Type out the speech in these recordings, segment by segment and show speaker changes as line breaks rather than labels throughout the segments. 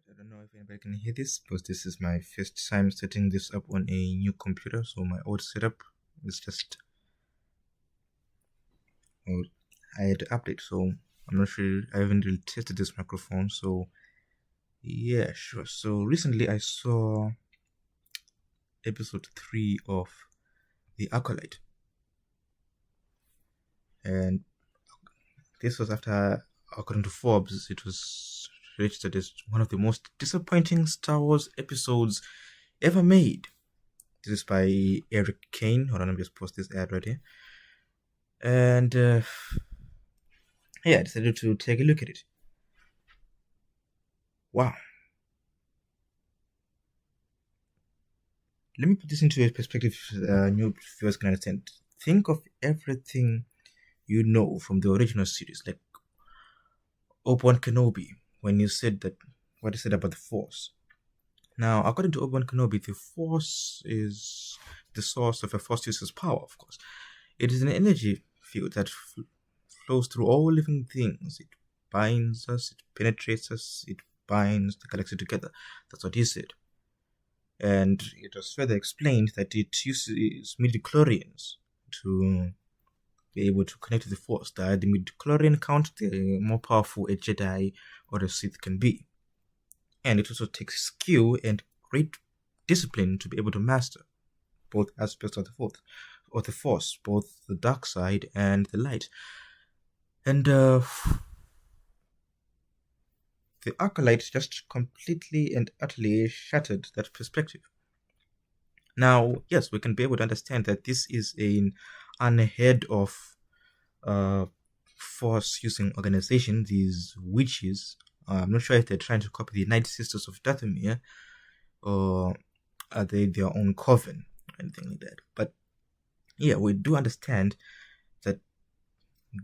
Alright, I don't know if anybody can hear this, but this is my first time setting this up on a new computer, so my old setup is just I had to update, so I'm not sure. I haven't really tested this microphone, so yeah, sure. So recently I saw episode 3 of The Acolyte, and this was after, according to Forbes, it was registered as one of the most disappointing Star Wars episodes ever made. This is by Eric Kane. Hold on, let me just post this ad right here. And I decided to take a look at it. Wow. Let me put this into a perspective new viewers can understand. Think of everything you know from the original series, like Obi-Wan Kenobi, when you said that what he said about the Force. Now, according to Obi-Wan Kenobi, the Force is the source of a Force user's power, of course. It is an energy field that flows through all living things. It binds us, it penetrates us, it binds the galaxy together. That's what he said. And it was further explained that it uses midichlorians to be able to connect to the Force. The higher the midichlorian count, the more powerful a Jedi or a Sith can be. And it also takes skill and great discipline to be able to master both aspects of the Force, both the dark side and the light. And the Acolyte just completely and utterly shattered that perspective. Now, yes, we can be able to understand that this is an unheard of Force-using organization, these witches. I'm not sure if they're trying to copy the Night Sisters of Dathomir, or are they their own coven, or anything like that. But yeah, we do understand that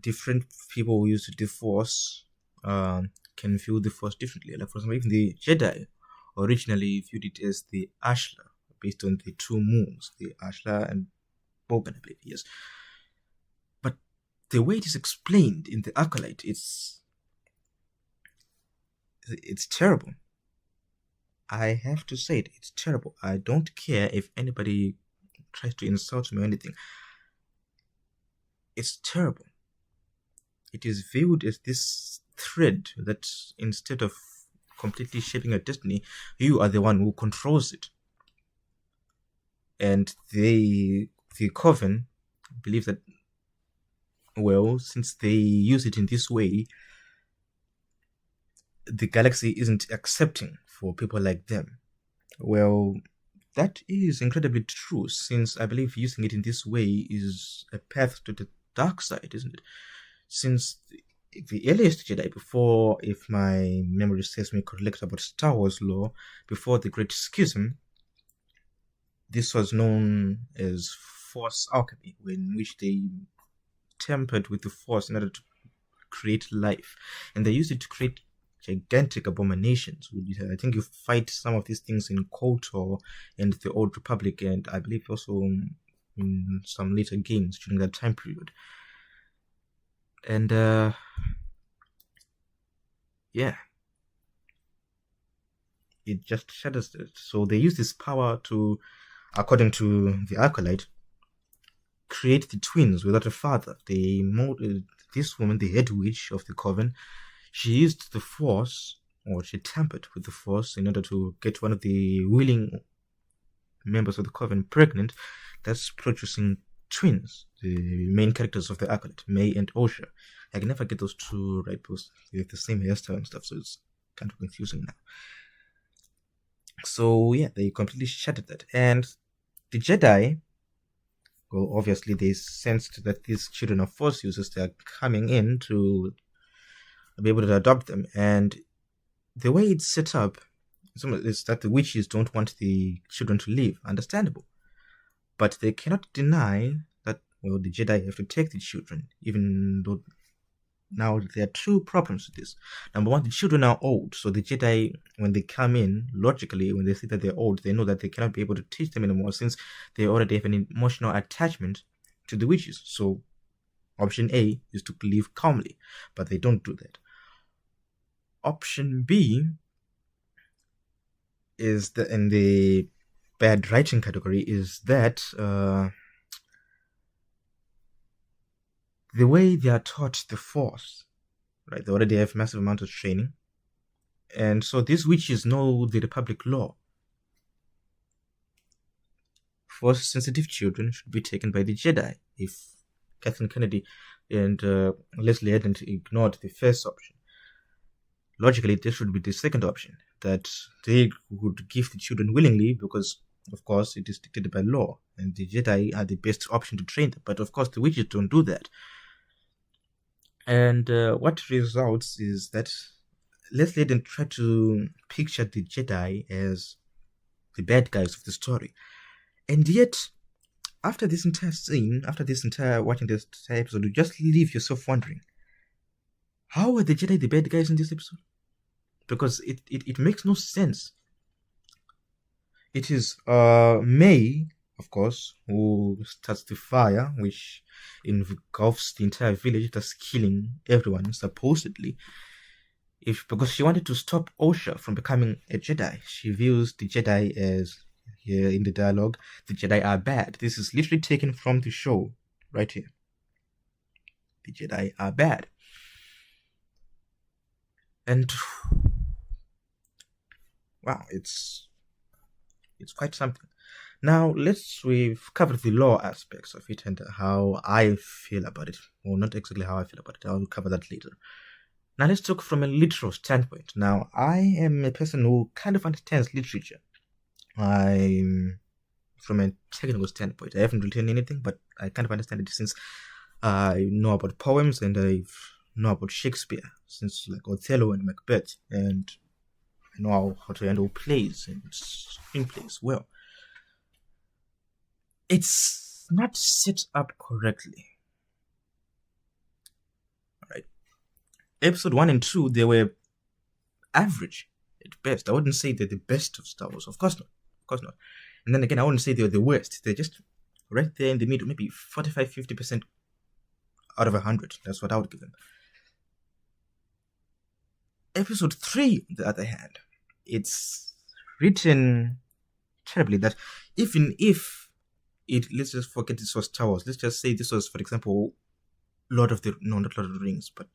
different people who use the Force can view the Force differently. Like, for example, even the Jedi originally viewed it as the Ashla, based on the two moons, the Ashla and Bogan, I believe, yes. But the way it is explained in the Acolyte, it's terrible. I have to say it, it's terrible. I don't care if anybody tries to insult me or anything. It's terrible. It is viewed as this thread that instead of completely shaping your destiny, you are the one who controls it. And the Coven believe that, well, since they use it in this way, the galaxy isn't accepting for people like them. Well, that is incredibly true, since I believe using it in this way is a path to the dark side, isn't it? Since the earliest Jedi, before, if my memory serves me correct about Star Wars lore, before the Great Schism, this was known as Force alchemy, in which they tampered with the Force in order to create life. And they used it to create gigantic abominations. I think you fight some of these things in KOTOR and the Old Republic, and I believe also in some later games during that time period. And yeah, it just shatters it. So they use this power to, according to the Acolyte, create the twins without a father. They this woman, the head witch of the Coven, she used the Force, or she tampered with the Force in order to get one of the willing members of the Coven pregnant, thus producing twins, the main characters of the Acolyte, May and Osha. I can never get those two right because they have the same hairstyle and stuff, so it's kind of confusing now. So yeah, they completely shattered that. And the Jedi, well, obviously they sensed that these children of Force users, they are coming in to be able to adopt them. And the way it's set up is that the witches don't want the children to live. Understandable. But they cannot deny that, well, the Jedi have to take the children, even though now there are two problems with this. Number one, the children are old, so the Jedi, when they come in, logically, when they see that they're old, they know that they cannot be able to teach them anymore, since they already have an emotional attachment to the witches. So option A is to live calmly, but they don't do that. Option B is the in the bad writing category is that the way they are taught the Force, right? They already have massive amount of training, and so these witches know the Republic law. Force-sensitive children should be taken by the Jedi. If Kathleen Kennedy and Leslie hadn't ignored the first option, logically there should be the second option, that they would give the children willingly because, of course, it is dictated by law, and the Jedi are the best option to train them. But of course, the witches don't do that. And what results is that Leslie didn't try to picture the Jedi as the bad guys of the story. And yet, after this entire scene, watching this entire episode, you just leave yourself wondering, how are the Jedi the bad guys in this episode? Because it makes no sense. It is May, of course, who starts the fire, which engulfs the entire village, thus killing everyone, supposedly. Because she wanted to stop Osha from becoming a Jedi. She views the Jedi as, here in the dialogue, the Jedi are bad. This is literally taken from the show, right here. The Jedi are bad. And wow, it's quite something. Now we've covered the law aspects of it and how I feel about it. Well, not exactly how I feel about it. I'll cover that later. Now let's talk from a literal standpoint. Now, I am a person who kind of understands literature. From a technical standpoint, I haven't written anything, but I kind of understand it since I know about poems and I know about Shakespeare, since like Othello and Macbeth, and I know how to handle plays and screenplays well. It's not set up correctly. Alright. Episode 1 and 2, they were average at best. I wouldn't say they're the best of Star Wars. Of course not. And then again, I wouldn't say they're the worst. They're just right there in the middle, maybe 45-50% out of 100. That's what I would give them. Episode 3, on the other hand, it's written terribly. That even if let's just forget this was Star Wars. Let's just say this was, for example, not Lord of the Rings, but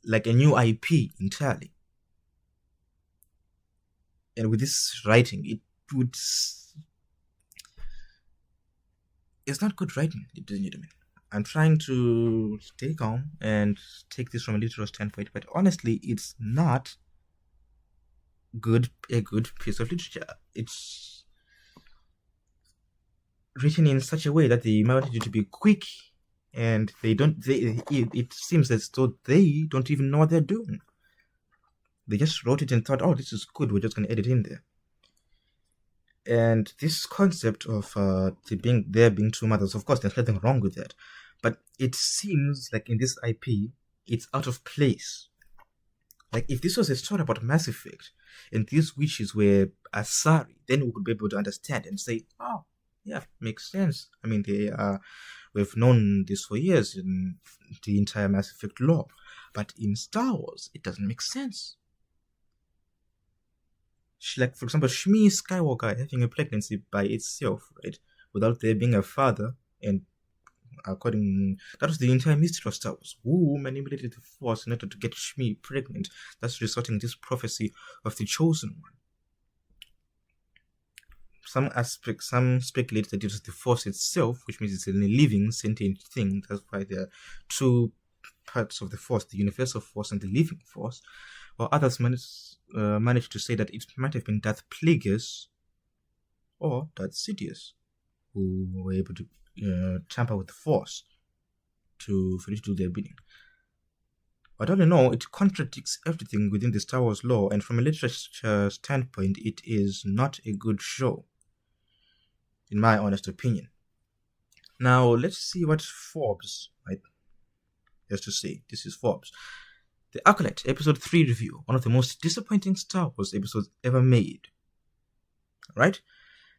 like a new IP entirely. And with this writing, it's not good writing, ladies and gentlemen. I'm trying to stay calm and take this from a literal standpoint, but honestly, it's not a good piece of literature. It's written in such a way that they wanted you to be quick, and it seems as though they don't even know what they're doing. They just wrote it and thought, oh, this is good, we're just going to edit in there. And this concept of there being two mothers, of course, there's nothing wrong with that. But it seems like in this IP, it's out of place. Like, if this was a story about Mass Effect, and these witches were Asari, then we could be able to understand and say, oh, yeah, makes sense. I mean, we've known this for years in the entire Mass Effect lore. But in Star Wars, it doesn't make sense. Like, for example, Shmi Skywalker having a pregnancy by itself, right? Without there being a father, and that was the entire mystery of Star Wars. Who manipulated the Force in order to get Shmi pregnant? That's resulting in this prophecy of the Chosen One. Some speculate that it was the Force itself, which means it's a living, sentient thing. That's why there are two parts of the Force, the Universal Force and the Living Force. While others managed to say that it might have been Darth Plagueis or Darth Sidious who were able to tamper with the Force for it to do their bidding. But all in all, it contradicts everything within the Star Wars lore, and from a literature standpoint, it is not a good show, in my honest opinion. Now, let's see what Forbes has to say. This is Forbes. The Acolyte, Episode 3 review, one of the most disappointing Star Wars episodes ever made. Alright?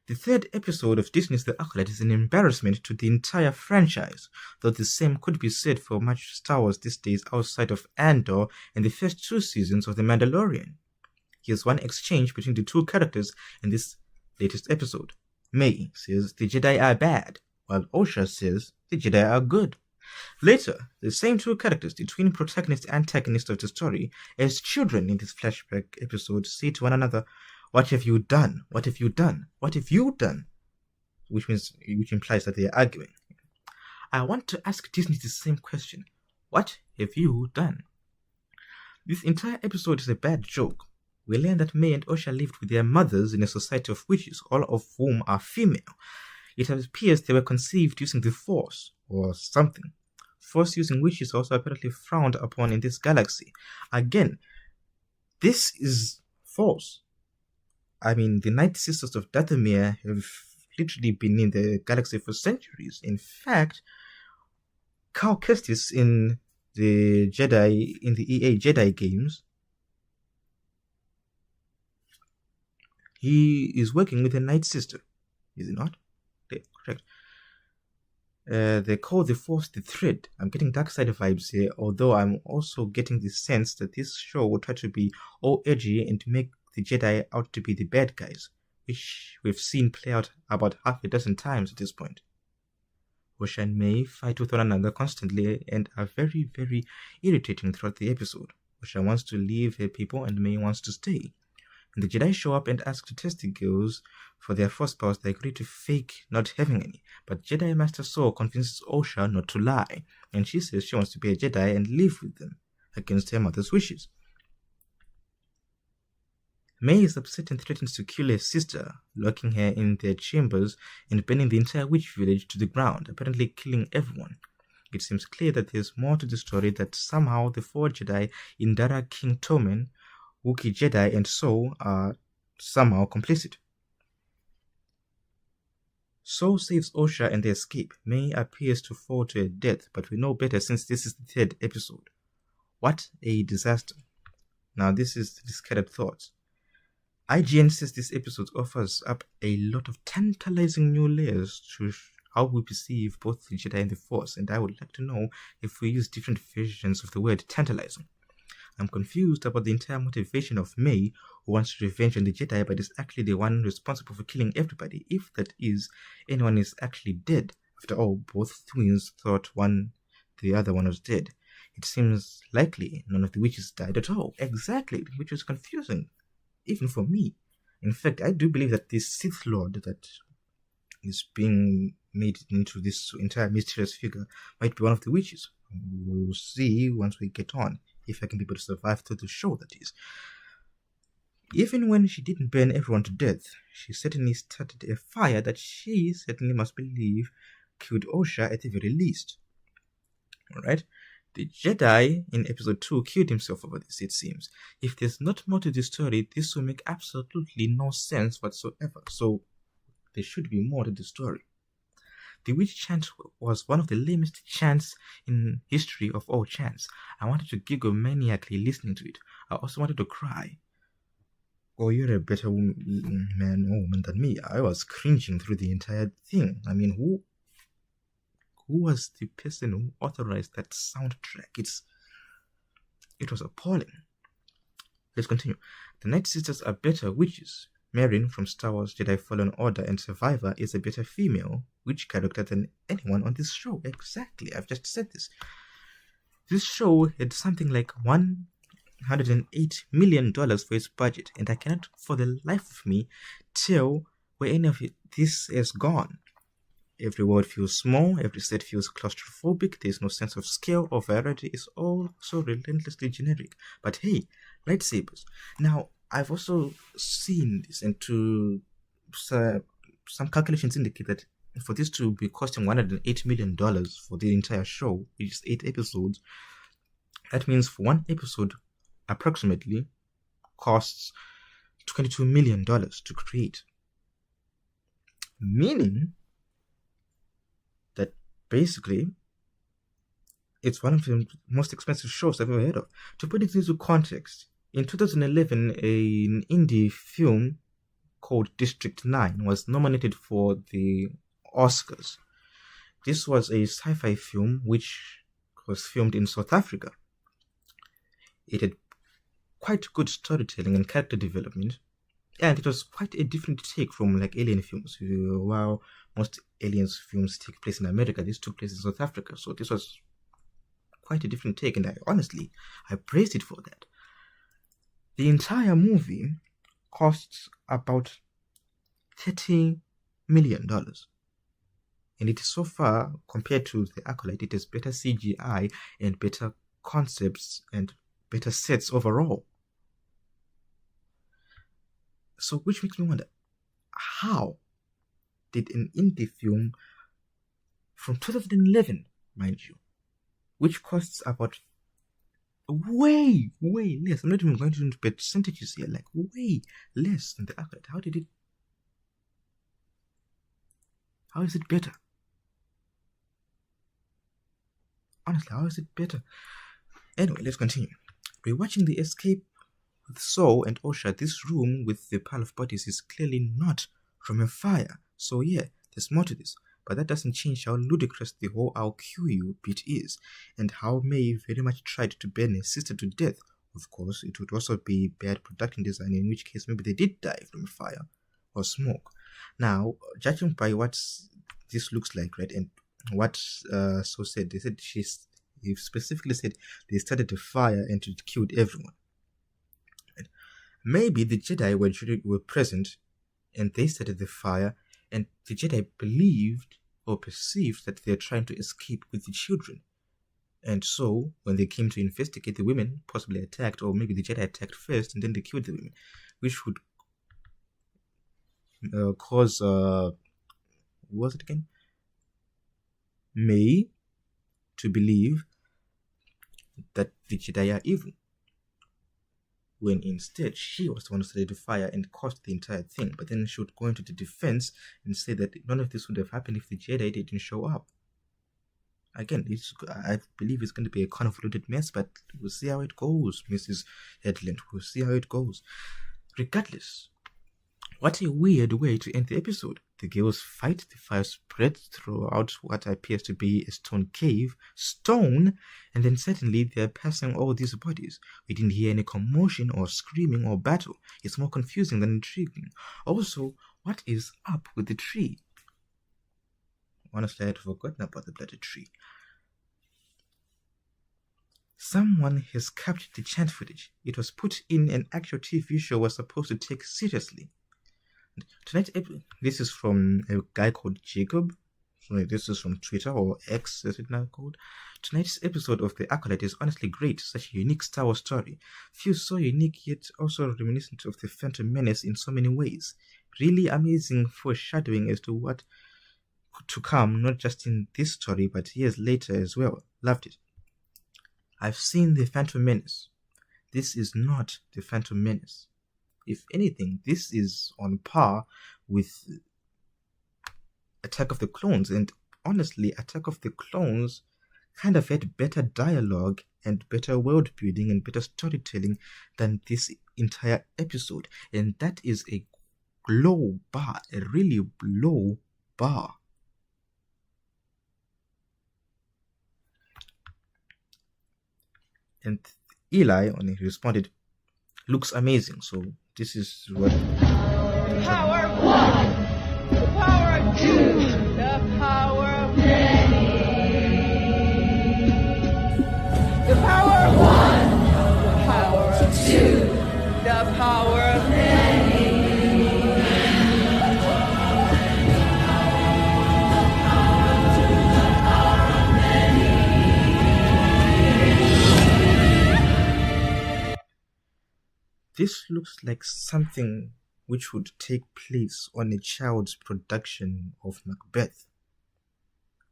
The third episode of Disney's The Acolyte is an embarrassment to the entire franchise, though the same could be said for much Star Wars these days outside of Andor and the first 2 seasons of The Mandalorian. Here's one exchange between the two characters in this latest episode. May says the Jedi are bad, while Osha says the Jedi are good. Later, the same two characters, the twin protagonist and antagonist of the story, as children in this flashback episode, say to one another, "What have you done? What have you done? What have you done?" Which implies that they are arguing. I want to ask Disney the same question. What have you done? This entire episode is a bad joke. We learn that May and Osha lived with their mothers in a society of witches, all of whom are female. It appears they were conceived using the Force, or something. Force-using witches are also apparently frowned upon in this galaxy. Again, this is false. I mean, the Night Sisters of Dathomir have literally been in the galaxy for centuries. In fact, Cal Kestis in the EA Jedi games, he is working with a Night Sister, is he not? Correct. They call the Force the thread. I'm getting dark side vibes here, although I'm also getting the sense that this show will try to be all edgy and to make the Jedi out to be the bad guys, which we've seen play out about half a dozen times at this point. Osha and May fight with one another constantly and are very, very irritating throughout the episode. Osha wants to leave her people and May wants to stay. When the Jedi show up and ask to test the girls for their Force powers, they agree to fake not having any. But Jedi Master Saul convinces Osha not to lie, and she says she wants to be a Jedi and live with them, against her mother's wishes. May is upset and threatens to kill her sister, locking her in their chambers and burning the entire witch village to the ground, apparently killing everyone. It seems clear that there's more to the story, that somehow the four Jedi, Indara, King Tomen, Wookiee Jedi, and Saul are somehow complicit. Saul saves Osha and they escape. May appears to fall to her death, but we know better since this is the third episode. What a disaster. Now this is the discarded thoughts. IGN says this episode offers up a lot of tantalizing new layers to how we perceive both the Jedi and the Force, and I would like to know if we use different versions of the word tantalizing. I'm confused about the entire motivation of May, who wants revenge on the Jedi but is actually the one responsible for killing everybody, if that is, anyone is actually dead. After all, both twins thought the other one was dead. It seems likely none of the witches died at all. Exactly, which was confusing, even for me. In fact, I do believe that this Sith Lord that is being made into this entire mysterious figure might be one of the witches. We'll see once we get on, if I can be able to survive through the show, that is. Even when she didn't burn everyone to death, she certainly started a fire that she certainly must believe killed Osha at the very least. Alright? The Jedi in episode 2 killed himself over this, it seems. If there's not more to the story, this will make absolutely no sense whatsoever. So, there should be more to the story. The witch chant was one of the lamest chants in history of all chants. I wanted to giggle maniacally listening to it. I also wanted to cry. Oh, you're a better man or woman than me. I was cringing through the entire thing. I mean, who was the person who authorized that soundtrack? It was appalling. Let's continue. The Night Sisters are better witches. Merrin from Star Wars Jedi Fallen Order and Survivor is a better female witch character than anyone on this show. Exactly, I've just said this. This show had something like $108 million for its budget, and I cannot for the life of me tell where any of this has gone. Every world feels small, every set feels claustrophobic, there's no sense of scale or variety, it's all so relentlessly generic. But hey, lightsabers. Now, I've also seen this, and some calculations indicate that for this to be costing $108 million for the entire show, which is 8 episodes, that means for one episode, approximately, costs $22 million to create. Meaning that basically, it's one of the most expensive shows I've ever heard of. To put it into context, in 2011, an indie film called District 9 was nominated for the Oscars. This was a sci-fi film which was filmed in South Africa. It had quite good storytelling and character development, and it was quite a different take from like alien films. While most aliens films take place in America, this took place in South Africa, so this was quite a different take, and I praised it for that. The entire movie costs about $30 million. And it is so far, compared to the Acolyte, it has better CGI and better concepts and better sets overall. So, which makes me wonder, how did an indie film from 2011, mind you, which costs about way less, I'm not even going into percentages here, like way less than the Acolyte, how is it better? Honestly, how is it better? Anyway, let's continue. Rewatching The Escape with Saul and Osha, this room with the pile of bodies is clearly not from a fire. So yeah, there's more to this. But that doesn't change how ludicrous the whole I'll kill you bit is, and how May very much tried to burn his sister to death. Of course, it would also be bad production design, in which case maybe they did die from a fire or smoke. Now, judging by what this looks like, right, and what So said, he specifically said they started a fire and it killed everyone. And maybe the Jedi were present and they started the fire, and the Jedi believed or perceived that they're trying to escape with the children. And so, when they came to investigate, the women possibly attacked, or maybe the Jedi attacked first and then they killed the women, which would cause, what was it again? May to believe that the Jedi are evil, when instead she was the one who started the fire and caused the entire thing. But then she would go into the defense and say that none of this would have happened if the Jedi didn't show up. Again, I believe it's going to be a convoluted mess, but we'll see how it goes, Mrs. Headland. We'll see how it goes. Regardless, what a weird way to end the episode. The girls fight, the fire spreads throughout what appears to be a stone cave, and then suddenly they're passing all these bodies. We didn't hear any commotion or screaming or battle. It's more confusing than intriguing. Also, what is up with the tree? Honestly, I had forgotten about the bloody tree. Someone has captured the chant footage. It was put in an actual TV show was supposed to take seriously. Tonight's episode, this is from a guy called Jacob. Sorry, this is from Twitter, or X as it now called. Tonight's episode of The Acolyte is honestly great. Such a unique Star Wars story. Feels so unique, yet also reminiscent of The Phantom Menace in so many ways. Really amazing foreshadowing as to what to come, not just in this story, but years later as well. Loved it. I've seen The Phantom Menace. This is not The Phantom Menace. If anything, this is on par with Attack of the Clones, and honestly, Attack of the Clones kind of had better dialogue and better world building and better storytelling than this entire episode, and that is a low bar, a really low bar. And Eli only responded, looks amazing. So this is what
the power of one, the power of two, the power of many, the power of one, the power of two, the power of many.
This looks like something which would take place on a child's production of Macbeth.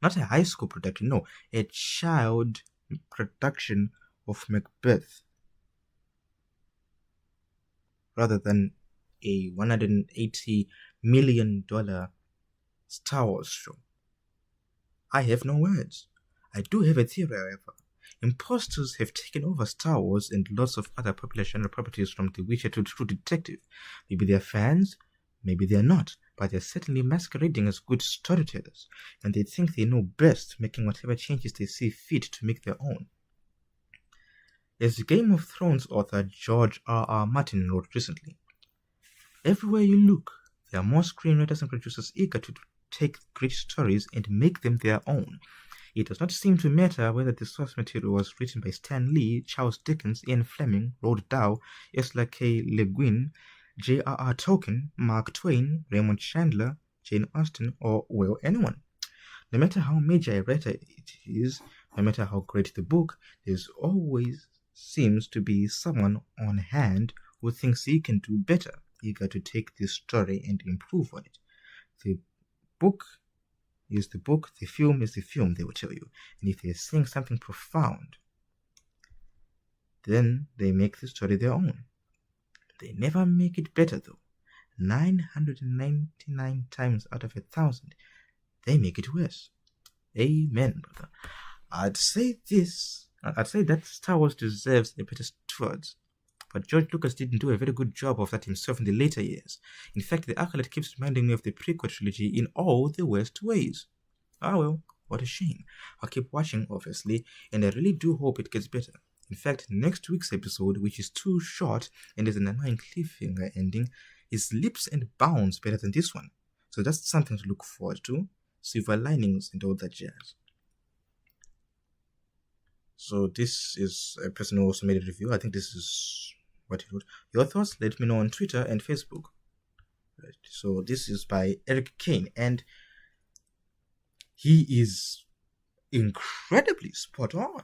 Not a high school production, no, a child production of Macbeth. Rather than a $180 million Star Wars show. I have no words. I do have a theory, however. Imposters have taken over Star Wars and lots of other popular genre properties, from The Witcher to True Detective. Maybe they're fans, maybe they're not, but they're certainly masquerading as good storytellers, and they think they know best, making whatever changes they see fit to make their own. As Game of Thrones author George R. Martin wrote recently, everywhere you look, there are more screenwriters and producers eager to take great stories and make them their own. It does not seem to matter whether the source material was written by Stan Lee, Charles Dickens, Ian Fleming, Roald Dahl, Ursula K. Le Guin, J.R.R. Tolkien, Mark Twain, Raymond Chandler, Jane Austen, or, well, anyone. No matter how major a writer it is, no matter how great the book, there's always seems to be someone on hand who thinks he can do better, eager to take this story and improve on it. The book is the book, the film is the film, they will tell you. And if they're saying something profound, then they make the story their own. They never make it better, though. 999 times out of 1,000, they make it worse. Amen, brother. I'd say that Star Wars deserves a better steward, but George Lucas didn't do a very good job of that himself in the later years. In fact, the Acolyte keeps reminding me of the prequel trilogy in all the worst ways. Ah well, what a shame. I'll keep watching, obviously, and I really do hope it gets better. In fact, next week's episode, which is too short and is an annoying cliffhanger ending, is leaps and bounds better than this one. So that's something to look forward to. Silver linings and all that jazz. So this is a person who also made a review. I think this is what he wrote. Your thoughts? Let me know on Twitter and Facebook. Right. So this is by Eric Kane, and he is incredibly spot on.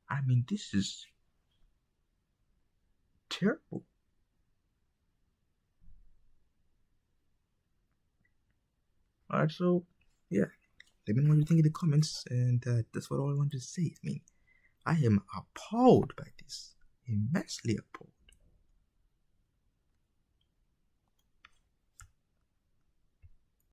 I mean, this is terrible. Alright, so yeah, let me know what you think in the comments, and that's what all I wanted to say. I mean, I am appalled by this, immensely appalled.